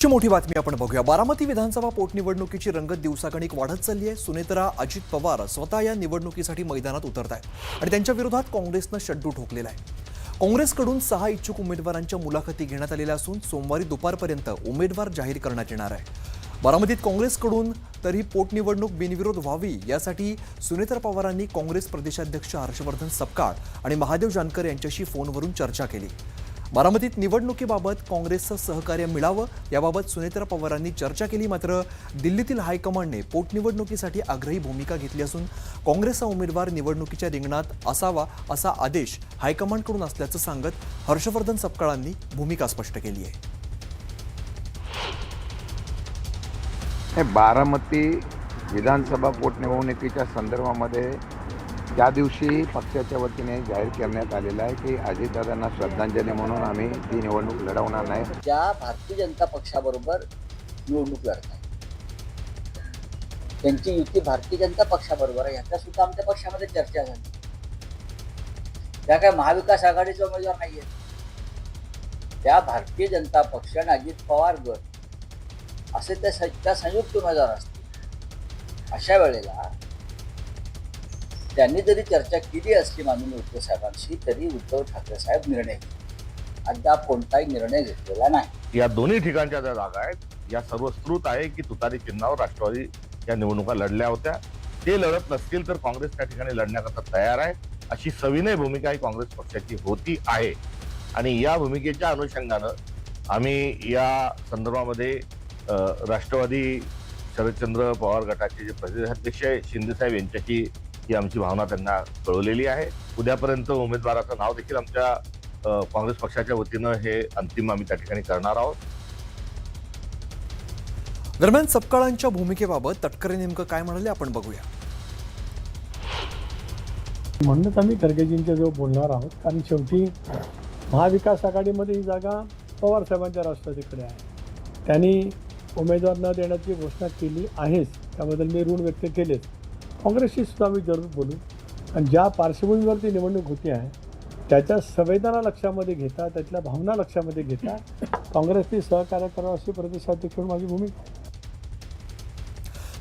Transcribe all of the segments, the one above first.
ची मोठी बातमी आपण बघूया। बारामती विधानसभा पोटनिवडणुकीची रंगत दिवसागणिक वाढत चालली आहे। सुनेत्रा अजित पवार स्वतः या निवडणुकीसाठी मैदानात उतरत आहेत आणि त्यांच्या विरोधात काँग्रेसनं शड्डू ठोकलेला आहे। काँग्रेसकडून 6 इच्छुक उमेदवारांच्या मुलाखती घेण्यात आलेल्या असून सोमवारी दुपारपर्यंत उमेदवार जाहीर करण्यात येणार आहे। बारामतीत काँग्रेसकडून तरी पोटनिवडणूक बिनविरोध व्हावी यासाठी सुनेत्रा पवारांनी काँग्रेस प्रदेशाध्यक्ष हर्षवर्धन सपकाळ आणि महादेव जानकर यांच्याशी फोनवरून चर्चा केली। बारामतीत निवडणुकीबाबत काँग्रेसचं सहकार्य मिळावं याबाबत सुनेत्रा पवारांनी चर्चा केली। मात्र दिल्लीतील हायकमांडने पोटनिवडणुकीसाठी आग्रही भूमिका घेतली असून काँग्रेसचा उमेदवार निवडणुकीच्या रिंगणात असावा असा आदेश हायकमांडकडून असल्याचं सांगत हर्षवर्धन सपकाळांनी भूमिका स्पष्ट केली आहे। बारामती विधानसभा पोटनिवडणुकीच्या संदर्भामध्ये त्या दिवशी पक्षाच्या वतीने जाहीर करण्यात आलेलं आहे की अजितदादांना श्रद्धांजली म्हणून आम्ही ती निवडणूक लढवणार नाही। त्या भारतीय जनता पक्षाबरोबर निवडणूक लढत आहे, त्यांची युती भारतीय जनता पक्षाबरोबर आहे, याचा सुद्धा आमच्या पक्षामध्ये चर्चा झाली। त्या काय महाविकास आघाडीचे उमेदवार नाही आहेत, त्या भारतीय जनता पक्ष आणि अजित पवार गट असे त्या संयुक्त उमेदवार असतील। अशा वेळेला त्यांनी जरी चर्चा केली असली माननीय उद्धव साहेबांशी तरी उद्धव ठाकरे साहेब निर्णय अद्याप कोणताही निर्णय घेतलेला नाही। या दोन्ही ठिकाणच्या ज्या जागा आहेत या सर्व स्त्रोत आहे की तुतारी चिन्हावर राष्ट्रवादी या निवडणुका लढल्या होत्या, ते लढत नसतील तर काँग्रेस त्या ठिकाणी लढण्याकरता तयार आहे अशी सविनय भूमिका ही काँग्रेस पक्षाची होती आहे। आणि या भूमिकेच्या अनुषंगानं आम्ही या संदर्भामध्ये राष्ट्रवादी शरदचंद्र पवार गटाचे जे प्रदेशाध्यक्ष शिंदेसाहेब यांच्याशी ही आमची भावना त्यांना कळवलेली आहे। उद्यापर्यंत उमेदवाराचं नाव देखील आमच्या काँग्रेस पक्षाच्या वतीनं हे अंतिम आम्ही त्या ठिकाणी करणार आहोत। दरम्यान सपकाळांच्या भूमिकेबाबत तटकरे नेमकं काय म्हणाले आपण बघूया। म्हणूनच आम्ही खरगेजींच्या जवळ बोलणार आहोत, कारण शेवटी महाविकास आघाडीमध्ये ही जागा पवार साहेबांच्या राष्ट्रवादीकडे आहे। त्यांनी उमेदवार न देण्याची घोषणा केली आहेच, त्याबद्दल मी ऋण व्यक्त केलेच। काँग्रेसशी सुद्धा आम्ही जरूर बोलू, आणि ज्या पार्श्वभूमीवरती निवडणूक होती आहे त्याच्या संवेदना लक्षामध्ये घेता, त्यातल्या भावना लक्षामध्ये घेता काँग्रेसने सहकार्य करावं अशी प्रदेशाध्यक्ष म्हणून माझी भूमिका आहे।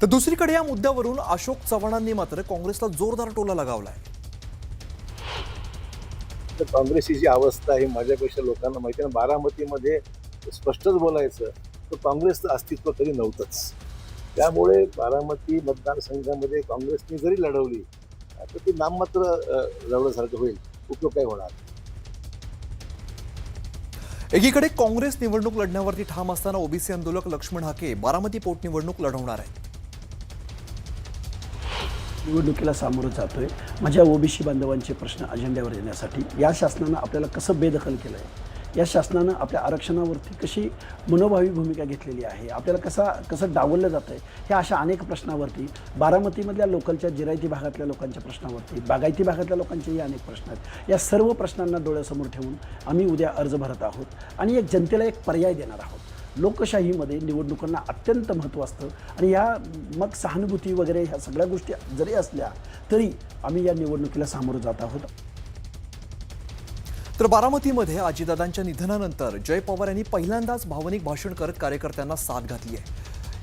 तर दुसरीकडे या मुद्द्यावरून अशोक चव्हाणांनी मात्र काँग्रेसला जोरदार टोला लगावलाय। तर काँग्रेसची जी अवस्था आहे माझ्यापेक्षा लोकांना माहिती आहे। बारामतीमध्ये स्पष्टच बोलायचं तर काँग्रेसचं अस्तित्व कधी नव्हतंच, त्यामुळे बारामती मतदारसंघामध्ये काँग्रेसने जरी लढवली तर ती नाममात्र लढवल्यासारखं होईल, उपयोग काय होणार। एकीकडे काँग्रेस निवडणूक लढण्यावरती ठाम असताना ओबीसी आंदोलक लक्ष्मण हाके बारामती पोटनिवडणूक लढवणार आहेत। निवडणुकीला सामोरं जातोय, माझ्या ओबीसी बांधवांचे प्रश्न अजेंड्यावर येण्यासाठी या शासनानं आपल्याला कसं बेदखल केलं आहे, या शासनानं आपल्या आरक्षणावरती कशी मनोभावी भूमिका घेतलेली आहे, आपल्याला कसं डावललं जातं आहे, ह्या अशा अनेक प्रश्नावरती बारामतीमधल्या लोकलच्या जिरायती भागातल्या लोकांच्या प्रश्नावरती बागायती भागातल्या लोकांचेही अनेक प्रश्न आहेत। या सर्व प्रश्नांना डोळ्यासमोर ठेवून आम्ही उद्या अर्ज भरत आहोत आणि एक जनतेला एक पर्याय देणार आहोत। लोकशाहीमध्ये निवडणुकांना अत्यंत महत्त्व असतं आणि या मग सहानुभूती वगैरे ह्या सगळ्या गोष्टी जरी असल्या तरी आम्ही या निवडणुकीला सामोरं जात आहोत। तर बारामतीमध्ये अजितदादांच्या निधनानंतर जय पवार यांनी पहिल्यांदाच भावनिक भाषण करत कार्यकर्त्यांना साथ घातली आहे।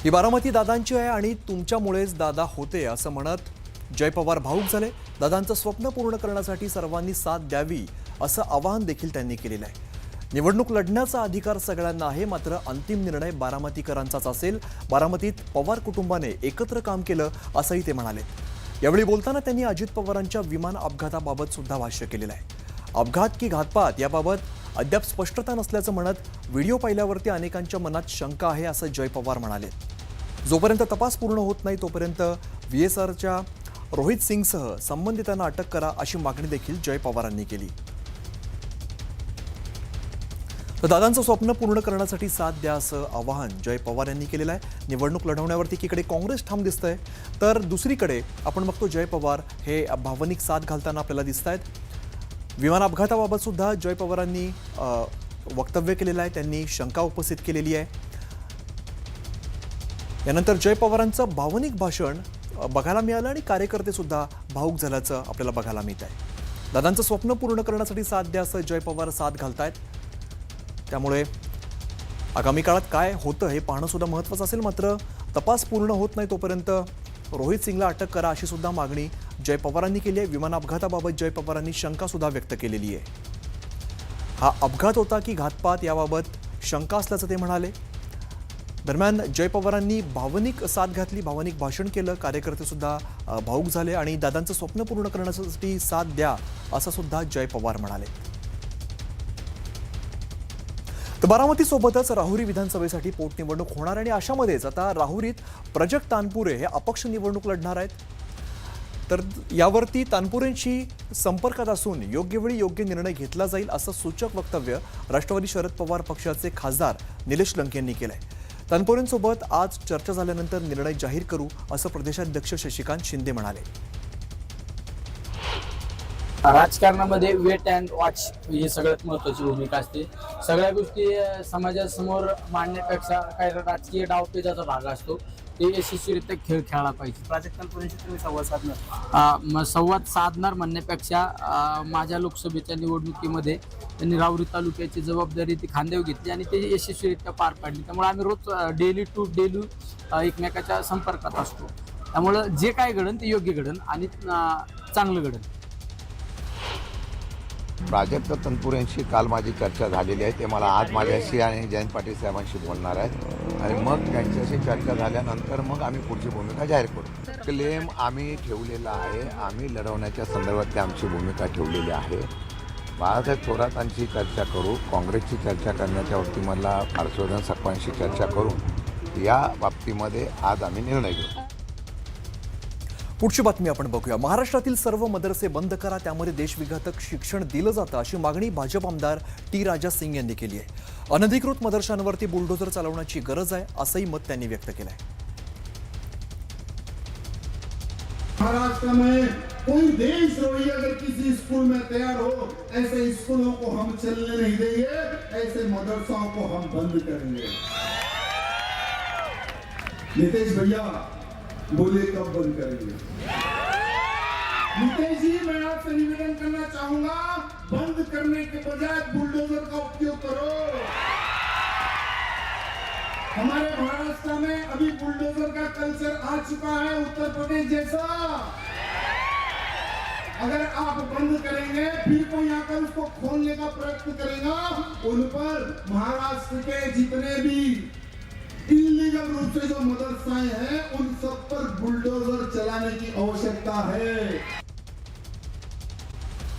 ही बारामती दादांची आहे आणि तुमच्यामुळेच दादा होते असं म्हणत जय पवार भावूक झाले। दादांचं स्वप्न पूर्ण करण्यासाठी सर्वांनी साथ द्यावी असं आवाहन देखील त्यांनी केलेलं आहे। निवडणूक लढण्याचा अधिकार सगळ्यांना आहे, मात्र अंतिम निर्णय बारामतीकरांचाच असेल। बारामतीत पवार कुटुंबाने एकत्र काम केलं असंही ते म्हणाले। यावेळी बोलताना त्यांनी अजित पवारांच्या विमान अपघाताबाबत सुद्धा भाष्य केलेलं आहे। अपघात की घातपात याबाबत अद्याप स्पष्टता नसल्याचं म्हणत व्हिडिओ पाहिल्यावरती अनेकांच्या मनात शंका आहे असं जय पवार म्हणाले। जोपर्यंत तपास पूर्ण होत नाही तोपर्यंत VSRच्या रोहित सिंगसह संबंधितांना अटक करा अशी मागणी देखील जय पवारांनी केली। तर दादांचं स्वप्न पूर्ण करण्यासाठी साथ द्या असं आवाहन जय पवार यांनी केलेलं आहे। निवडणूक लढवण्यावरती एकीकडे काँग्रेस ठाम दिसतंय तर दुसरीकडे आपण बघतो जय पवार हे भावनिक साथ घालताना आपल्याला दिसत आहेत। विमान अपघाताबाबत सुद्धा जय पवारांनी वक्तव्य केलेलं आहे, त्यांनी शंका उपस्थित केलेली आहे। यानंतर जय पवारांचं भावनिक भाषण बघायला मिळालं आणि कार्यकर्ते सुद्धा भावूक झाल्याचं आपल्याला बघायला मिळत आहे। दादांचं स्वप्न पूर्ण करण्यासाठी साथ द्या असं जय पवार साथ घालतायत। त्यामुळे आगामी काळात काय होतं हे पाहणं सुद्धा महत्त्वाचं असेल. मात्र तपास पूर्ण होत नाही तोपर्यंत रोहित सिंगला अटक करा अशी सुद्धा मागणी जय पवारांनी केली आहे. विमान अपघाताबाबत जय पवारांनी शंका सुद्धा व्यक्त केलेली आहे. हा अपघात होता की घातपात याबाबत शंका असल्याचं ते म्हणाले. दरम्यान जय पवारांनी भावनिक साथ घातली, भावनिक भाषण केलं. कार्यकर्ते सुद्धा भावूक झाले आणि दादांचं स्वप्न पूर्ण करण्यासाठी साथ द्या असं सुद्धा जय पवार म्हणाले. तर बारामतीसोबतच राहुरी विधानसभेसाठी पोटनिवडणूक होणार आणि अशामध्येच आता राहुरीत प्रजक्त तानपुरे हे अपक्ष निवडणूक लढणार आहेत. तर यावरती तानपुरेंशी संपर्कात असून योग्य वेळी योग्य निर्णय घेतला जाईल असं सूचक वक्तव्य राष्ट्रवादी शरद पवार पक्षाचे खासदार निलेश लंके यांनी केलंय. तानपुरेंसोबत आज चर्चा झाल्यानंतर निर्णय जाहीर करू असं प्रदेशाध्यक्ष शशिकांत शिंदे म्हणाले. राजकारणामध्ये वेट अँड वॉच ही सगळ्यात महत्त्वाची भूमिका असते. सगळ्या गोष्टी समाजासमोर मांडण्यापेक्षा काही राजकीय डावपेचाचा भाग असतो. ते यशस्वीरित्या खेळ खेळला पाहिजे. प्राजक्त तानपुरेंशी तुम्ही संवाद साधणार? संवाद साधणार म्हणण्यापेक्षा माझ्या लोकसभेच्या निवडणुकीमध्ये त्यांनी राहुरी तालुक्याची जबाबदारी ती खांद्यावर घेतली आणि ते यशस्वीरित्या पार पाडली. त्यामुळे आम्ही रोज डेली टू डेली एकमेकाच्या संपर्कात असतो. त्यामुळं जे काय घडन ते योग्य घडन आणि चांगलं घडन. प्राजक्त तनपुरेंशी काल माझी चर्चा झालेली आहे. ते मला आज माझ्याशी आणि जयंत पाटील साहेबांशी बोलणार आहेत आणि मग त्यांच्याशी चर्चा झाल्यानंतर मग आम्ही पुढची भूमिका जाहीर करू. क्लेम आम्ही ठेवलेला आहे, आम्ही लढवण्याच्या संदर्भातली आमची भूमिका ठेवलेली आहे. बाळासाहेब थोरातांची चर्चा करू, काँग्रेसची चर्चा करण्याच्या बाबतीमधला हर्षवर्धन सपकाळांशी चर्चा करू. या बाबतीमध्ये आज आम्ही निर्णय घेऊ. पुढची बातमी आपण बघूया. महाराष्ट्रातील सर्व मदरसे बंद करा, त्यामध्ये देशविघातक शिक्षण दिलं जातं अशी मागणी भाजप आमदार टी राजा सिंग यांनी केली आहे. अनधिकृत मदरशांवरती बुलडोझर चालवण्याची गरज आहे असंही मत त्यांनी व्यक्त केलं आहे. महाराष्ट्र में कोई देशद्रोही अगर किसी स्कूल में तैयार हो, ऐसे स्कूलों को हम चलने नहीं देंगे, ऐसे मदरसाओं को हम बंद करेंगे. नीतीश भैया बोले कब बंद करेंगे? नीतीश जी, मैं आपसे निवेदन करना चाहूंगा, बंद करने के बजाय बुलडोजर का उपयोग करो. हमारे महाराष्ट्र में अभी बुलडोजर का कल्चर आ चुका है, उत्तर प्रदेश जैसा. अगर आप बंद करेंगे फिर कोई आकर उसको खोलने का प्रयत्न करेगा. उन पर महाराष्ट्र के जितने भी इलीगल रूप से जो मदरसाएं हैं उन सब पर बुलडोजर चलाने की आवश्यकता है.